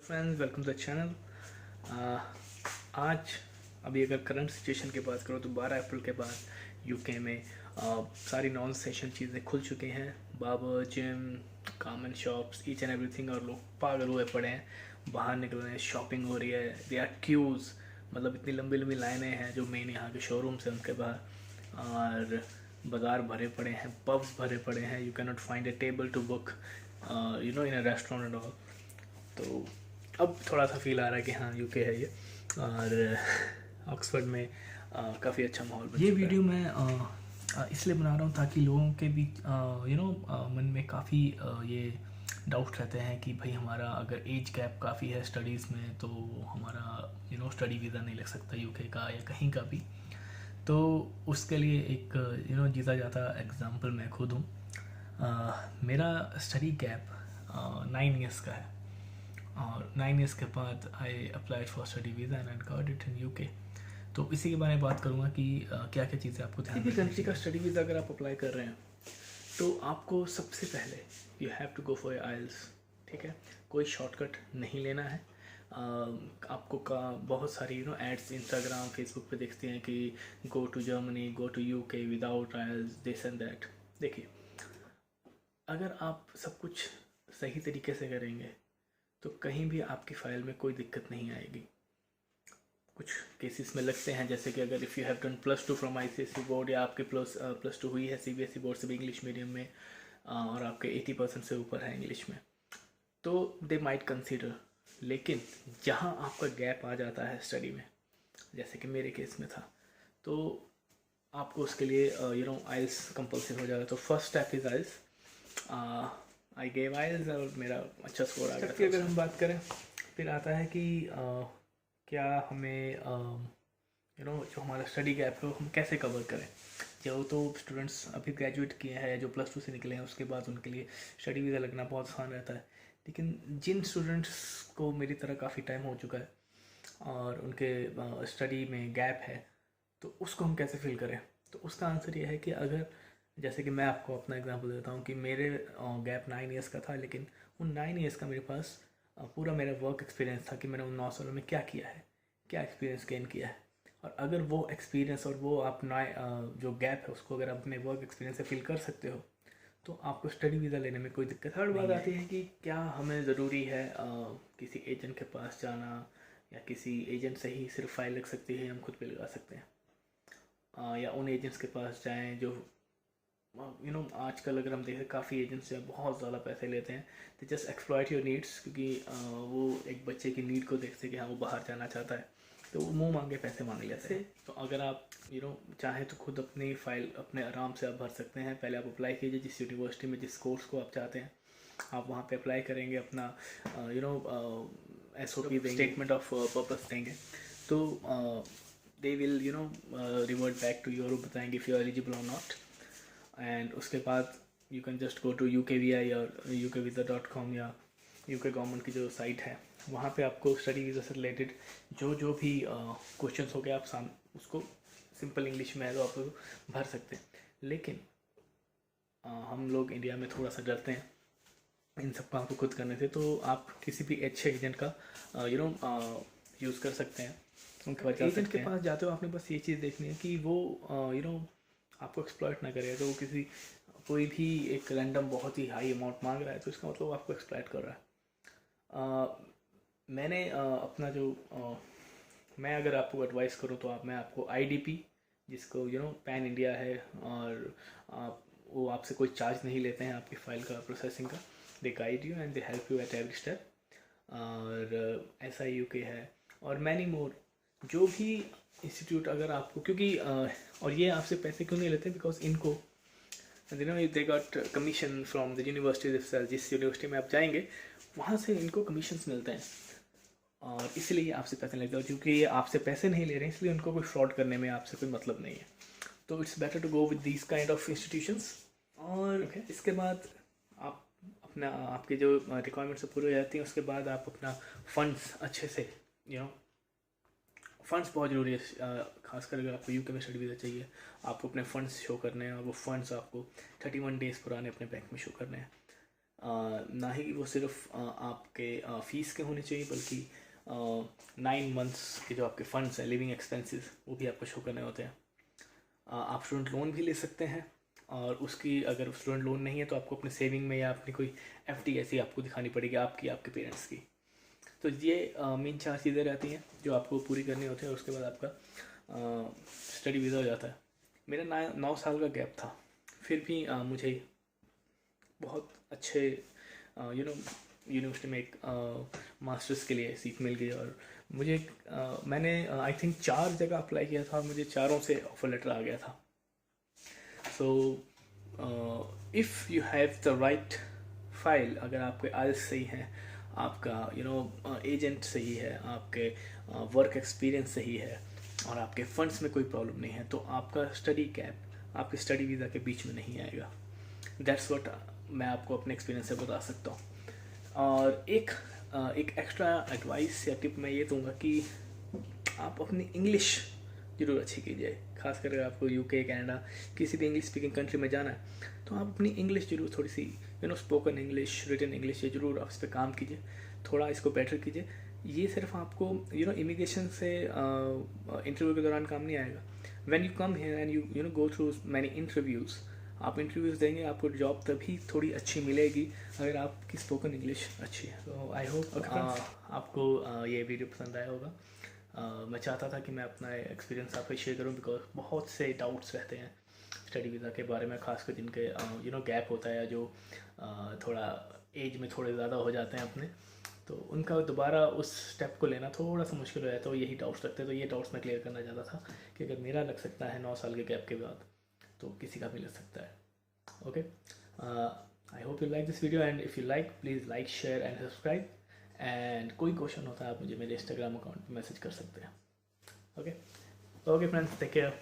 Friends, welcome to the channel. आज अभी अगर करंट सिचुएशन की बात करूँ तो 12 अप्रैल के बाद यूके में सारी नॉन सेशन चीज़ें खुल चुकी हैं। Barber, gym, garment shops, each and everything. और लोग पागल हुए पड़े हैं, बाहर निकल रहे हैं, शॉपिंग हो रही है। दे आर क्यूज़, मतलब इतनी लंबी लंबी लाइनें हैं जो मेन यहाँ के शोरूम्स हैं उनके बाहर। और बाज़ार भरे पड़े हैं, पब्स भरे पड़े हैं। You can not find a table to book in a restaurant and all. तो अब थोड़ा सा फील आ रहा है कि हाँ यूके है ये। और ऑक्सफोर्ड में काफ़ी अच्छा माहौल बन ये चुका वीडियो मैं इसलिए बना रहा हूँ ताकि लोगों के बीच मन में काफ़ी ये डाउट रहते हैं कि भाई हमारा अगर एज गैप काफ़ी है स्टडीज़ में तो हमारा स्टडी वीज़ा नहीं लग सकता यूके का या कहीं का भी। तो उसके लिए एक जीता जाता एग्जांपल मैं खुद हूँ। मेरा स्टडी गैप 9 ईयर्स का है और 9 ईयर्स के बाद I applied for study visa and got it in UK. तो इसी के बारे में बात करूँगा कि क्या क्या चीज़ें आपको ध्यान किसी भी रखनी कंट्री का स्टडी वीज़ा अगर आप अप्लाई कर रहे हैं तो आपको सबसे पहले you have to go for your IELTS. ठीक है, कोई शॉर्टकट नहीं लेना है। आपको का बहुत सारी एड्स इंस्टाग्राम फेसबुक पे देखते हैं कि go to Germany, go to UK without IELTS, this and that. देखिए, अगर आप सब कुछ सही तरीके से करेंगे तो कहीं भी आपकी फ़ाइल में कोई दिक्कत नहीं आएगी। कुछ केसेस में लगते हैं, जैसे कि अगर if you have done +2 from ICSE board या आपके +2 हुई है सीबीएसई बोर्ड से भी इंग्लिश मीडियम में और आपके 80% से ऊपर है इंग्लिश में, तो दे माइट कंसीडर। लेकिन जहाँ आपका गैप आ जाता है स्टडी में, जैसे कि मेरे केस में था, तो आपको उसके लिए आइल्स कंपल्सरी हो जाएगा। तो first step is IELTS. I gave IELTS और मेरा अच्छा स्कोर आ गया था। अगर हम बात करें, फिर आता है कि क्या हमें जो हमारा स्टडी गैप है वो हम कैसे कवर करें। जो तो स्टूडेंट्स अभी ग्रेजुएट किए हैं, जो +2 से निकले हैं, उसके बाद उनके लिए स्टडी वीज़ा लगना बहुत आसान रहता है। लेकिन जिन स्टूडेंट्स को मेरी तरह काफ़ी टाइम हो चुका है और उनके स्टडी में गैप है, तो उसको हम कैसे फिल करें। तो उसका आंसर ये है कि अगर, जैसे कि मैं आपको अपना एग्जांपल देता हूँ कि मेरे गैप 9 ईयर्स का था, लेकिन उन 9 ईयर्स का मेरे पास पूरा मेरा वर्क एक्सपीरियंस था कि मैंने उन 9 सालों में क्या किया है, क्या एक्सपीरियंस गेन किया है। और अगर वो एक्सपीरियंस और वो आप जो गैप है उसको अगर आप अपने वर्क एक्सपीरियंस से फिल कर सकते हो तो आपको स्टडी वीज़ा लेने में कोई दिक्कत। थर्ड बात आती है कि क्या हमें ज़रूरी है किसी एजेंट के पास जाना, या किसी एजेंट से ही सिर्फ फाइल लग सकती है, हम खुद पे लगा सकते हैं। या उन एजेंट्स के पास जाएं जो आजकल अगर हम देखें काफ़ी एजेंट्स हैं बहुत ज़्यादा पैसे लेते हैं। तो जस्ट एक्सप्लॉइट योर नीड्स, क्योंकि वो एक बच्चे की नीड को देखते हैं कि हाँ वो बाहर जाना चाहता है, तो वो मुंह मांगे पैसे मांग लेते हैं। तो अगर आप चाहें तो खुद अपनी फ़ाइल अपने आराम से आप भर सकते हैं। पहले आप अप्लाई कीजिए जिस यूनिवर्सिटी में जिस कोर्स को आप चाहते हैं, आप वहाँ पे अप्लाई करेंगे, अपना SOP स्टेटमेंट ऑफ पर्पस देंगे, तो they will revert back to you और बताएंगे इफ़ यू आर एलिजिबल और नॉट। एंड उसके बाद you can just go to UKVI और ukvisa.com या यूके गवर्नमेंट की जो साइट है, वहाँ पे आपको स्टडी वीज़ा से रिलेटेड जो भी क्वेश्चंस हो गए आप उसको सिंपल इंग्लिश में है तो आप भर सकते हैं। लेकिन हम लोग इंडिया में थोड़ा सा डरते हैं इन सब काम को खुद करने से, तो आप किसी भी अच्छे एजेंट का यूज़ कर सकते हैं। उनके पास एजेंट के पास जाते हो, आपने बस ये चीज़ देखनी है कि वो आपको एक्सप्लॉइट ना करे। तो किसी कोई भी एक रैंडम बहुत ही हाई अमाउंट मांग रहा है तो इसका मतलब आपको एक्सप्लॉइट कर रहा है। मैंने अपना मैं अगर आपको एडवाइस करूँ तो मैं आपको IDP, जिसको पैन इंडिया है, और वो आपसे कोई चार्ज नहीं लेते हैं आपकी फ़ाइल का प्रोसेसिंग का। They guide you and they help you at every step. और SIUK है और मैनी मोर, जो भी इंस्टीट्यूट अगर आपको, क्योंकि और ये आपसे पैसे क्यों नहीं लेते, बिकॉज इनको they got commission from the university. जिस यूनिवर्सिटी में आप जाएंगे वहाँ से इनको कमीशंस मिलते हैं और इसलिए आपसे पैसे लेते हैं। क्योंकि ये आपसे पैसे नहीं ले रहे हैं इसलिए उनको कोई फ्रॉड करने में आपसे कोई मतलब नहीं है। तो it's better to go with this kind of institutions. और इसके बाद आप अपना, आपके जो रिक्वायरमेंट्स पूरी हो जाती हैं, उसके बाद आप अपना फंड्स अच्छे से फंड्स बहुत ज़रूरी है। खासकर अगर आपको यूके में स्टडी वीज़ा चाहिए, आपको अपने फंड्स शो करने हैं और वो फंड्स आपको 31 डेज़ पुराने अपने बैंक में शो करने हैं। ना ही वो सिर्फ आपके फ़ीस के होने चाहिए, बल्कि 9 मंथ्स के जो आपके फंड्स हैं, लिविंग एक्सपेंसेस, वो भी आपको शो करने होते हैं। आप स्टूडेंट लोन भी ले सकते हैं, और उसकी अगर स्टूडेंट लोन नहीं है तो आपको अपने सेविंग में या अपनी कोई एफडी ऐसी आपको दिखानी पड़ेगी, आपकी, आपके पेरेंट्स की। तो ये मेन 4 चीज़ें रहती हैं जो आपको पूरी करनी होती है, और उसके बाद आपका स्टडी वीज़ा हो जाता है। मेरा 9 साल का गैप था, फिर भी मुझे बहुत अच्छे यूनिवर्सिटी में एक मास्टर्स के लिए सीट मिल गई, और मुझे मैंने आई थिंक 4 जगह अप्लाई किया था और मुझे चारों से ऑफर लेटर आ गया था। So if you have the write file, अगर आपके आइल्स सही हैं, आपका एजेंट सही है, आपके वर्क एक्सपीरियंस सही है, और आपके फंड्स में कोई प्रॉब्लम नहीं है, तो आपका स्टडी कैप आपके स्टडी वीज़ा के बीच में नहीं आएगा। दैट्स व्हाट मैं आपको अपने एक्सपीरियंस से बता सकता हूँ। और एक एक्स्ट्रा एडवाइस या टिप मैं ये दूंगा कि आप अपनी इंग्लिश ज़रूर अच्छी कीजिए, खास करके आपको यूके, कनाडा, किसी भी इंग्लिश स्पीकिंग कंट्री में जाना है तो आप अपनी इंग्लिश ज़रूर थोड़ी सी स्पोकन इंग्लिश, रिटन इंग्लिश, ये ज़रूर आप इस पर काम कीजिए, थोड़ा इसको बेटर कीजिए। ये सिर्फ आपको इमिग्रेशन से इंटरव्यू के दौरान काम नहीं आएगा। When you come here and you go through many interviews, आप इंटरव्यूज़ देंगे, आपको जॉब तभी थोड़ी अच्छी मिलेगी अगर आपकी स्पोकन इंग्लिश अच्छी है। तो आई होप आपको ये वीडियो पसंद आया होगा। मैं चाहता था कि मैं अपना एक्सपीरियंस आपसे शेयर करूं, बिकॉज बहुत से डाउट्स रहते हैं स्टडी वीज़ा के बारे में, खासकर जिनके गैप होता है, जो थोड़ा एज में थोड़े ज़्यादा हो जाते हैं अपने, तो उनका दोबारा उस स्टेप को लेना थोड़ा सा मुश्किल हो जाता है। तो यही डाउट्स रखते हैं, तो ये डाउट्स मैं क्लियर करना चाहता था कि अगर मेरा लग सकता है 9 साल के गैप के बाद, तो किसी का भी लग सकता है। Okay, I hope you like this video, and if you like please like, share and subscribe. And कोई क्वेश्चन होता है आप मुझे मेरे इंस्टाग्राम अकाउंट पे मैसेज कर सकते हैं। Okay friends, take care.